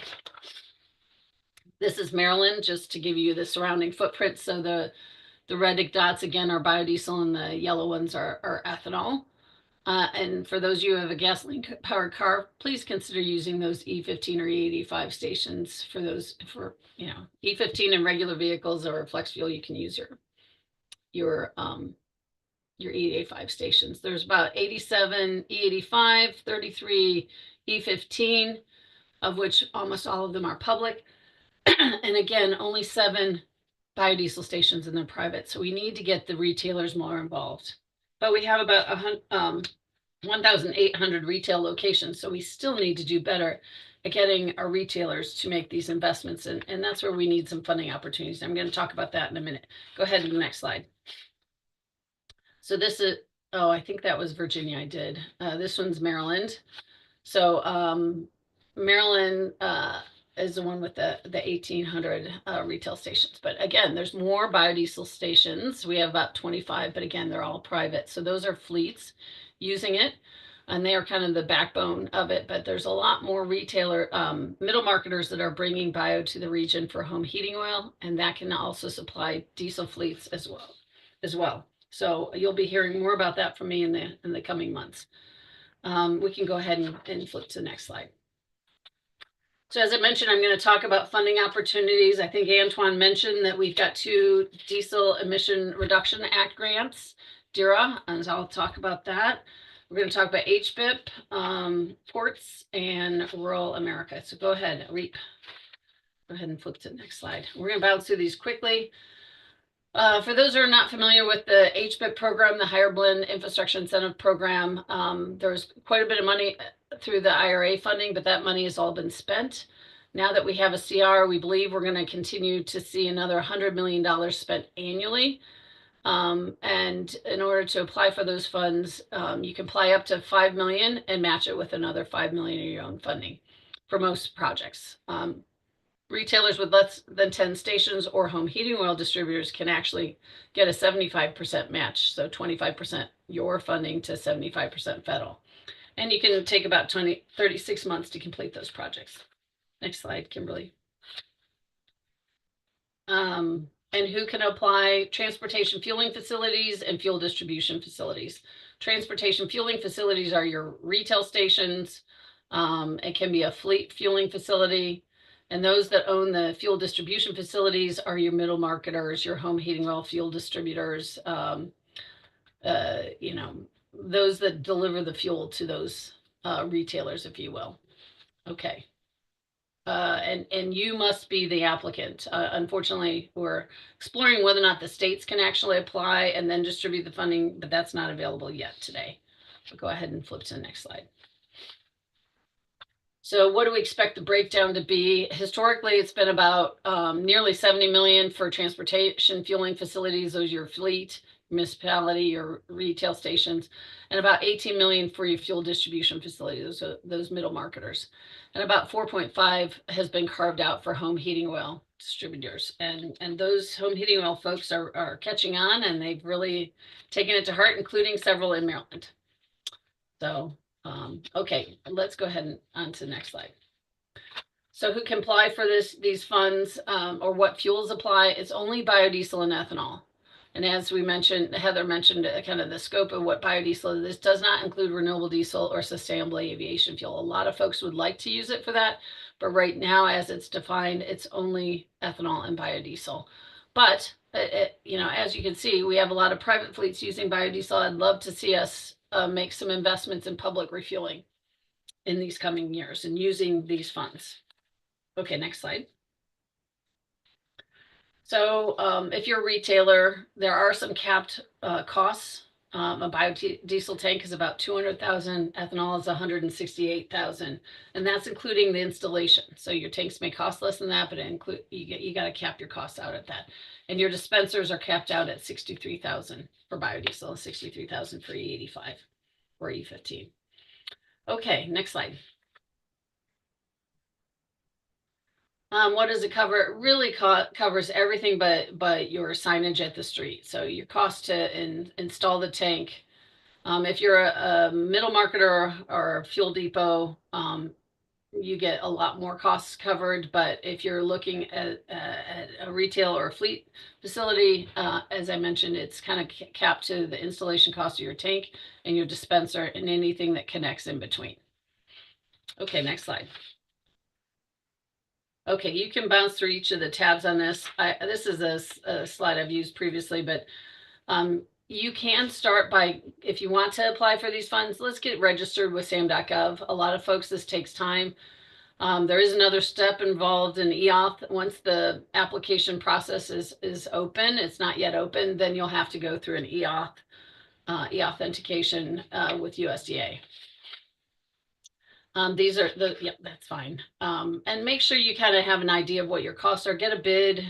This is Maryland, just to give you the surrounding footprint. So the red dots again are biodiesel, and the yellow ones are ethanol. And for those of you who have a gasoline powered car, please consider using those E15 or E85 stations for those, E15 in regular vehicles or flex fuel. You can use your E85 stations. There's about 87 E85, 33 E15, of which almost all of them are public. And again, only 7 biodiesel stations, and they're private. So we need to get the retailers more involved. But we have about 1,800 retail locations. So we still need to do better at getting our retailers to make these investments. And that's where we need some funding opportunities. I'm going to talk about that in a minute. Go ahead to the next slide. So this is, oh, I think that was Virginia I did. This one's Maryland. So Maryland is the one with the 1,800 retail stations. But again, there's more biodiesel stations. We have about 25, but again, they're all private. So those are fleets using it, and they are kind of the backbone of it. But there's a lot more retailer middle marketers that are bringing bio to the region for home heating oil, and that can also supply diesel fleets as well. So you'll be hearing more about that from me in the coming months. We can go ahead and flip to the next slide. So as I mentioned, I'm going to talk about funding opportunities. I think Antoine mentioned that we've got 2 Diesel Emission Reduction Act grants, DERA, and so I'll talk about that. We're going to talk about HBIP, ports, and rural America. So go ahead, Reap. Go ahead and flip to the next slide. We're going to bounce through these quickly. For those who are not familiar with the HBIP program, the Higher Blend Infrastructure Incentive Program, there's quite a bit of money through the IRA funding, but that money has all been spent. Now that we have a CR, we believe we're going to continue to see another $100 million spent annually. And in order to apply for those funds, you can apply up to $5 million and match it with another $5 million of your own funding for most projects. Retailers with less than 10 stations or home heating oil distributors can actually get a 75% match. So 25% your funding to 75% federal. And you can take about 36 months to complete those projects. Next slide, Kimberly. And who can apply? Transportation fueling facilities and fuel distribution facilities. Transportation fueling facilities are your retail stations. It can be a fleet fueling facility. And those that own the fuel distribution facilities are your middle marketers, your home heating oil fuel distributors, those that deliver the fuel to those retailers, if you will. Okay. And you must be the applicant. Unfortunately, we're exploring whether or not the states can actually apply and then distribute the funding, but that's not available yet today. So go ahead and flip to the next slide. So what do we expect the breakdown to be? Historically, it's been about nearly 70 million for transportation fueling facilities. Those are your fleet, municipality, your retail stations, and about 18 million for your fuel distribution facilities, those middle marketers. And about 4.5 has been carved out for home heating oil distributors. And those home heating oil folks are catching on, and they've really taken it to heart, including several in Maryland. So okay, let's go ahead and on to the next slide. So who can apply for these funds or what fuels apply? It's only biodiesel and ethanol. And as we mentioned, Heather mentioned kind of the scope of what biodiesel is. This does not include renewable diesel or sustainable aviation fuel. A lot of folks would like to use it for that, but right now, as it's defined, it's only ethanol and biodiesel. But as you can see, we have a lot of private fleets using biodiesel. I'd love to see us make some investments in public refueling in these coming years and using these funds. Okay, next slide. So if you're a retailer, there are some capped costs. A biodiesel tank is about 200,000. Ethanol is 168,000, and that's including the installation. So your tanks may cost less than that, but you got to cap your costs out at that. And your dispensers are capped out at 63,000 for biodiesel and 63,000 for E85 or E15. Okay, next slide. What does it cover? It really covers everything but your signage at the street. So your cost to install the tank. If you're a middle marketer or a fuel depot, you get a lot more costs covered. But if you're looking at a retail or a fleet facility, as I mentioned, it's kind of capped to the installation cost of your tank and your dispenser and anything that connects in between. Okay, next slide. Okay, you can bounce through each of the tabs on this. This is a slide I've used previously, but you can start by, if you want to apply for these funds, let's get registered with sam.gov. A lot of folks, this takes time. There is another step involved in EOF. Once the application process is open, it's not yet open, then you'll have to go through an EOF e-authentication with USDA. These are the, yep, that's fine. And make sure you kind of have an idea of what your costs are. Get a bid.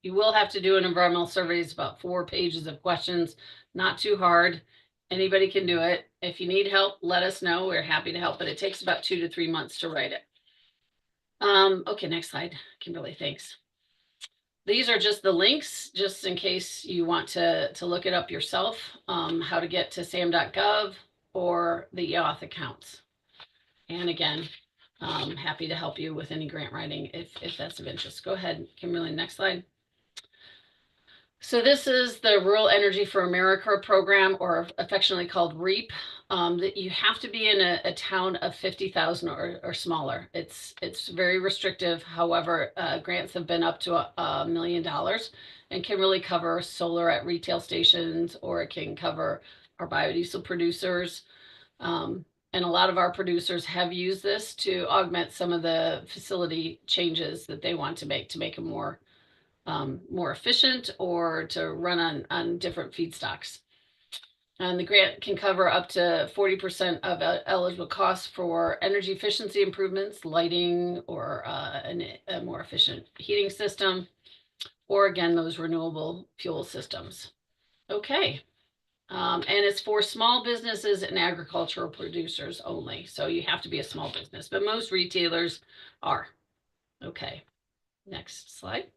You will have to do an environmental survey. It's about 4 pages of questions, not too hard. Anybody can do it. If you need help, let us know. We're happy to help, but it takes about 2 to 3 months to write it. Okay, next slide, Kimberly, thanks. These are just the links, just in case you want to look it up yourself, how to get to sam.gov or the eAuth accounts. And again, happy to help you with any grant writing if that's of interest. Go ahead, Kimberly, next slide. So this is the Rural Energy for America program, or affectionately called REAP. That you have to be in a town of 50,000 or smaller. It's very restrictive. However, grants have been up to $1 million and can really cover solar at retail stations, or it can cover our biodiesel producers. And a lot of our producers have used this to augment some of the facility changes that they want to make them more efficient, or to run on different feedstocks. And the grant can cover up to 40% of eligible costs for energy efficiency improvements, lighting, or a more efficient heating system, or again, those renewable fuel systems. Okay. And it's for small businesses and agricultural producers only. So you have to be a small business, but most retailers are. Okay, next slide.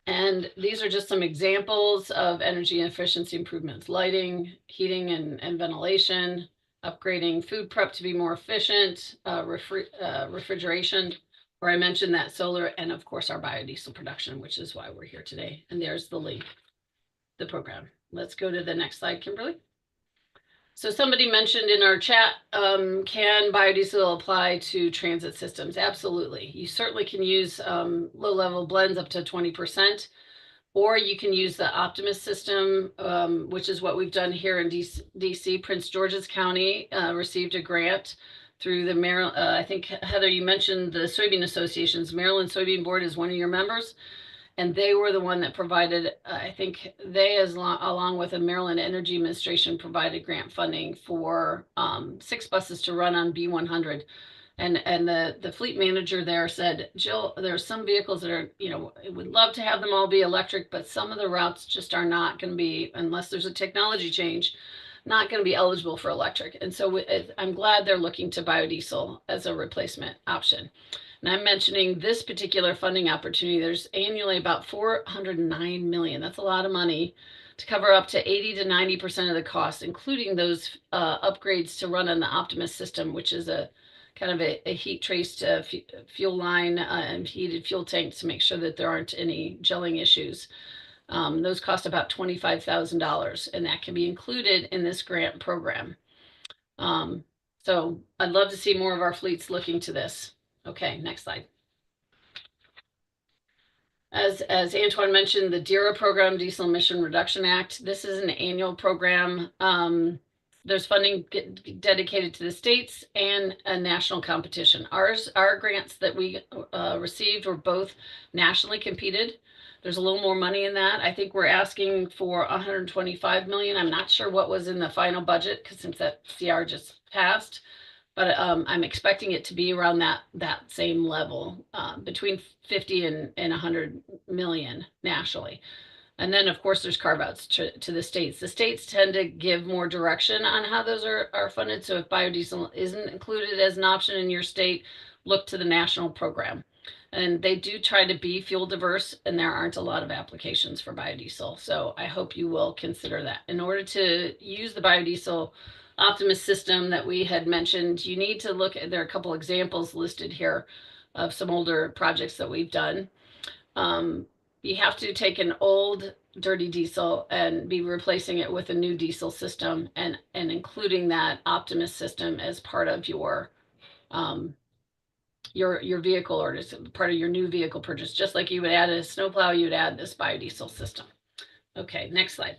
And these are just some examples of energy efficiency improvements: lighting, heating and ventilation, upgrading food prep to be more efficient, refrigeration, where I mentioned that solar, and of course our biodiesel production, which is why we're here today. And there's the link, the program. Let's go to the next slide, Kimberly. So somebody mentioned in our chat, can biodiesel apply to transit systems? Absolutely. You certainly can use low-level blends up to 20%, or you can use the Optimus system, which is what we've done here in DC. Prince George's County received a grant through the Maryland, I think, Heather, you mentioned the Soybean Associations. Maryland Soybean Board is one of your members. And they were the one that provided, I think they, along with the Maryland Energy Administration, provided grant funding for 6 buses to run on B100. And the fleet manager there said, Jill, there are some vehicles that are, would love to have them all be electric, but some of the routes just are not going to be, unless there's a technology change, not going to be eligible for electric. And so I'm glad they're looking to biodiesel as a replacement option. And I'm mentioning this particular funding opportunity. There's annually about $409 million. That's a lot of money to cover up to 80 to 90% of the cost, including those upgrades to run on the Optimus system, which is a kind of a heat traced fuel line and heated fuel tanks to make sure that there aren't any gelling issues. Those cost about $25,000, and that can be included in this grant program. So I'd love to see more of our fleets looking to this. Okay, next slide. As Antoine mentioned, the DERA program, Diesel Emission Reduction Act, this is an annual program. There's funding dedicated to the states and a national competition. Our grants that we received were both nationally competed. There's a little more money in that. I think we're asking for $125 million. I'm not sure what was in the final budget, because since that CR just passed. But I'm expecting it to be around that same level, between 50 and 100 million nationally. And then, of course, there's carve-outs to the states. The states tend to give more direction on how those are funded. So if biodiesel isn't included as an option in your state, look to the national program. And they do try to be fuel diverse, and there aren't a lot of applications for biodiesel. So I hope you will consider that. In order to use the biodiesel Optimus system that we had mentioned, you need to look at, there are a couple examples listed here of some older projects that we've done. You have to take an old dirty diesel and be replacing it with a new diesel system, and including that Optimus system as part of your vehicle, or as part of your new vehicle purchase. Just like you would add a snowplow, you would add this biodiesel system. Okay, next slide.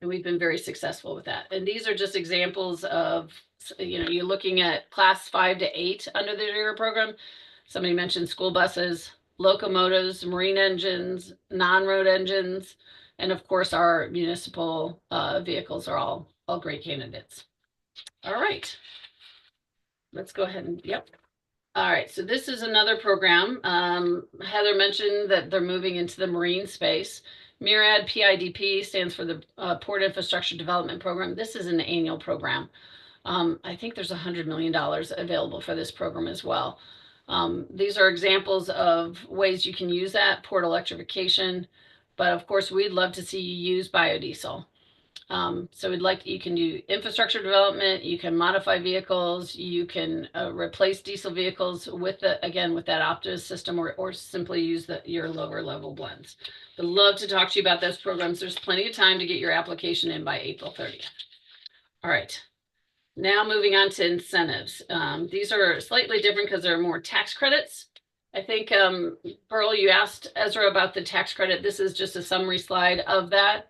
And we've been very successful with that. And these are just examples of, you're looking at class 5 to 8 under the DERA program. Somebody mentioned school buses, locomotives, marine engines, non-road engines, And of course, our municipal vehicles are all great candidates. All right. Let's go ahead and, yep. All right, so this is another program. Heather mentioned that they're moving into the marine space. MIRAD PIDP stands for the Port Infrastructure Development Program. This is an annual program. I think there's $100 million available for this program as well. These are examples of ways you can use that, port electrification, but of course, we'd love to see you use biodiesel. So you can do infrastructure development, you can modify vehicles, you can replace diesel vehicles with that Optimus system, or simply use your lower level blends. I'd love to talk to you about those programs. There's plenty of time to get your application in by April 30th. All right. Now moving on to incentives. These are slightly different because they're more tax credits. I think, Pearl, you asked Ezra about the tax credit. This is just a summary slide of that.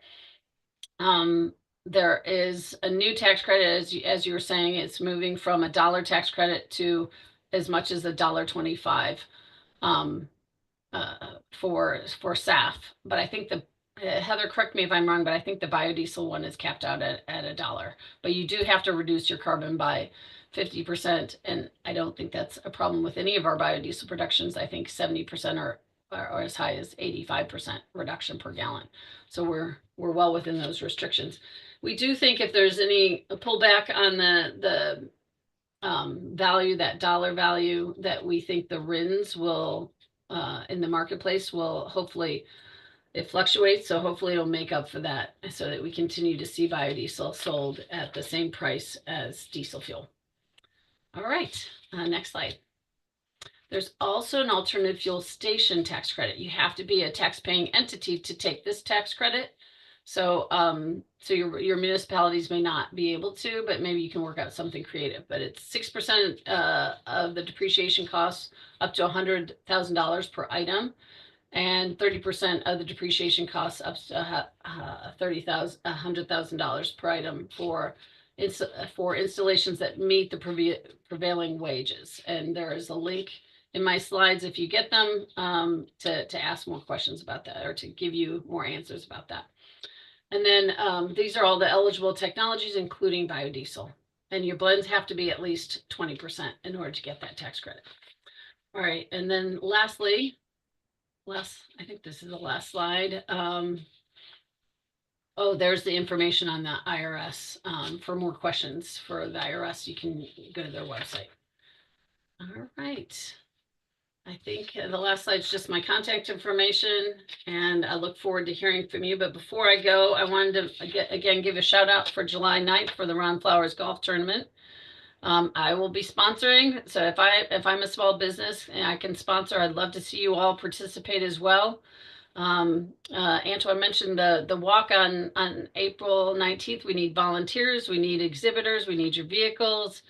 There is a new tax credit, as you were saying, it's moving from $1 tax credit to as much as $1.25 for SAF. But I think Heather, correct me if I'm wrong, but I think the biodiesel one is capped out at $1. But you do have to reduce your carbon by 50%, and I don't think that's a problem with any of our biodiesel productions. I think 70% or as high as 85% reduction per gallon. So we're well within those restrictions. We do think if there's any pullback on the value, that dollar value, that we think the RINs will in the marketplace will hopefully, it fluctuates, so hopefully it'll make up for that so that we continue to see biodiesel sold at the same price as diesel fuel. All right, next slide. There's also an alternative fuel station tax credit. You have to be a tax-paying entity to take this tax credit. So, so your municipalities may not be able to, but maybe you can work out something creative. But it's 6% of the depreciation costs up to $100,000 per item, and 30% of the depreciation costs up to $100,000 per item for installations that meet the prevailing wages. And there is a link in my slides if you get them to ask more questions about that, or to give you more answers about that. And then these are all the eligible technologies, including biodiesel. And your blends have to be at least 20% in order to get that tax credit. All right, and then lastly, I think this is the last slide. Oh, there's the information on the IRS. For more questions for the IRS, you can go to their website. All right. I think the last slide is just my contact information, and I look forward to hearing from you. But before I go, I wanted to again give a shout out for July 9th for the Ron Flowers Golf Tournament. I will be sponsoring, so if I'm a small business and I can sponsor, I'd love to see you all participate as well. Antoine mentioned the walk on April 19th. We need volunteers, we need exhibitors, we need your vehicles.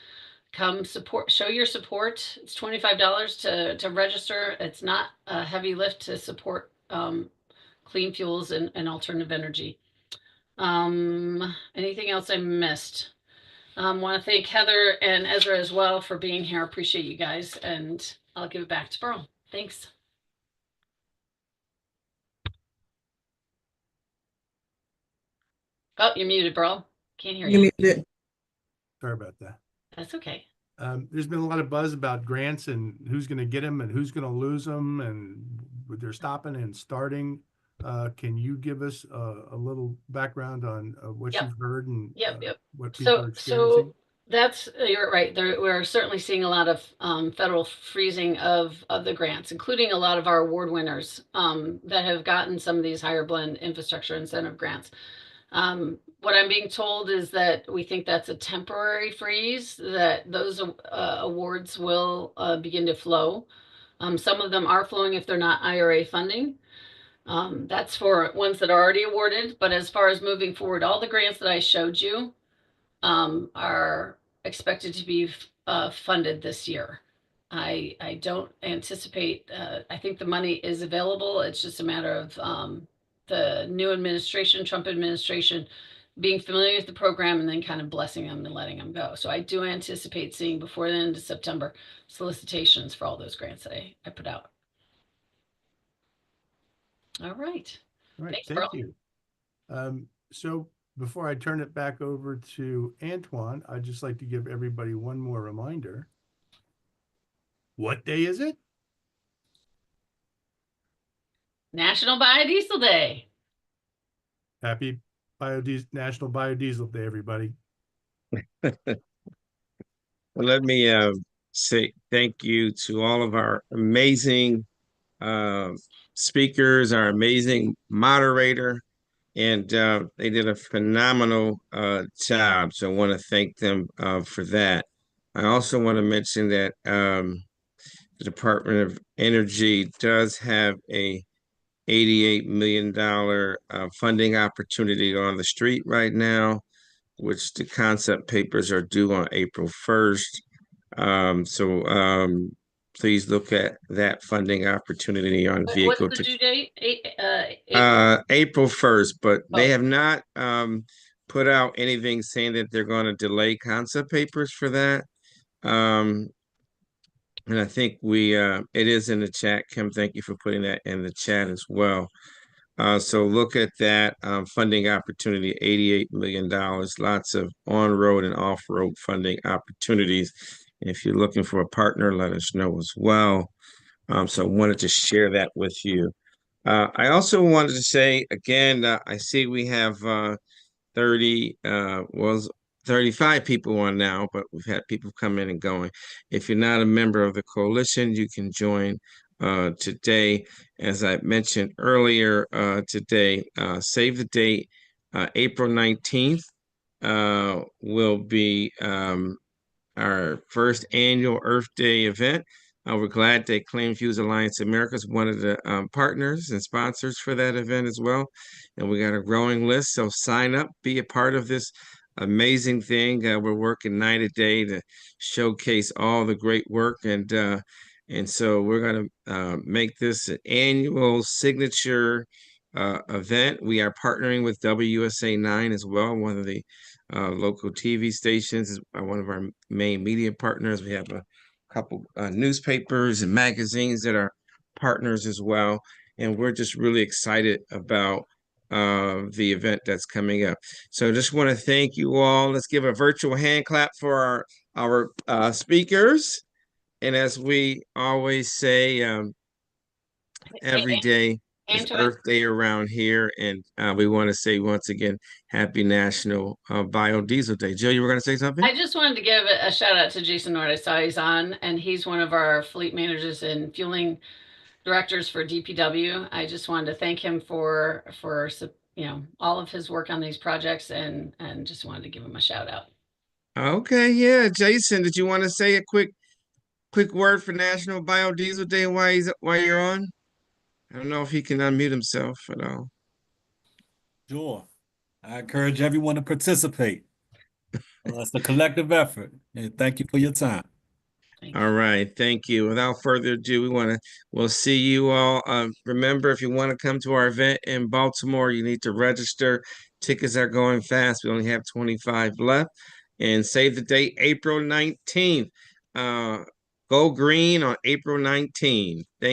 Come support, show your support. It's $25 to register. It's not a heavy lift to support clean fuels and alternative energy. Anything else I missed? Want to thank Heather and Ezra as well for being here. Appreciate you guys, and I'll give it back to Pearl. Thanks. Oh, you're muted, Pearl. Can't hear you. Muted. Sorry about that. That's okay. There's been a lot of buzz about grants and who's going to get them and who's going to lose them, and they're stopping and starting. Can you give us a little background on what you've heard and what people are experiencing? So you're right. We're certainly seeing a lot of federal freezing of the grants, including a lot of our award winners that have gotten some of these higher blend infrastructure incentive grants. What I'm being told is that we think that's a temporary freeze, that those awards will begin to flow. Some of them are flowing if they're not IRA funding. That's for ones that are already awarded. But as far as moving forward, all the grants that I showed you are expected to be funded this year. I don't anticipate, I think the money is available. It's just a matter of the new administration, Trump administration, being familiar with the program and then kind of blessing them and letting them go. So I do anticipate seeing before the end of September solicitations for all those grants that I put out. All right. All right. Thanks, Thank Pearl. you. So before I turn it back over to Antoine, I'd just like to give everybody one more reminder. What day is it? National Biodiesel Day. Happy National Biodiesel Day, everybody. Well, let me say thank you to all of our amazing uh, speakers, our amazing moderator, and they did a phenomenal job. So I want to thank them for that. I also want to mention that the Department of Energy does have a $88 million funding opportunity on the street right now, which the concept papers are due on April 1st. So please look at that funding opportunity on What's vehicle the to due date? April. April 1st, but they Oh. have not put out anything saying that they're going to delay concept papers for that. And I think it is in the chat. Kim, thank you for putting that in the chat as well. So look at that funding opportunity, $88 million, lots of on-road and off-road funding opportunities. And if you're looking for a partner, let us know as well. So I wanted to share that with you. I also wanted to say, again, I see we have 30, 35 people on now, but we've had people come in and going. If you're not a member of the coalition, you can join today. As I mentioned earlier today, save the date, April 19th will be our first annual Earth Day event. We're glad that Clean Fuels Alliance America is one of the partners and sponsors for that event as well. And we got a growing list, so sign up, be a part of this amazing thing. We're working night and day to showcase all the great work, and so we're going to make this an annual signature event. We are partnering with WUSA 9 as well, one of the local TV stations is one of our main media partners. We have a couple newspapers and magazines that are partners as well. And we're just really excited about the event that's coming up. So just want to thank you all. Let's give a virtual hand clap for our speakers. And as we always say, every day is Antoine, Earth Day around here, and we want to say once again, Happy National Biodiesel Day. Jill, you were going to say something? I just wanted to give a shout out to Jason Nord. I saw he's on, and he's one of our fleet managers and fueling directors for DPW. I just wanted to thank him for all of his work on these projects, and just wanted to give him a shout out. Okay, yeah, Jason, did you want to say a quick word for National Biodiesel Day while you're on? I don't know if he can unmute himself at all. Sure. I encourage everyone to participate. It's a collective effort. And thank you for your time. All right, thank you. Without further ado, we'll see you all. Remember, if you want to come to our event in Baltimore, you need to register. Tickets are going fast. We only have 25 left. And save the date, April 19th. Go green on April 19th. Thank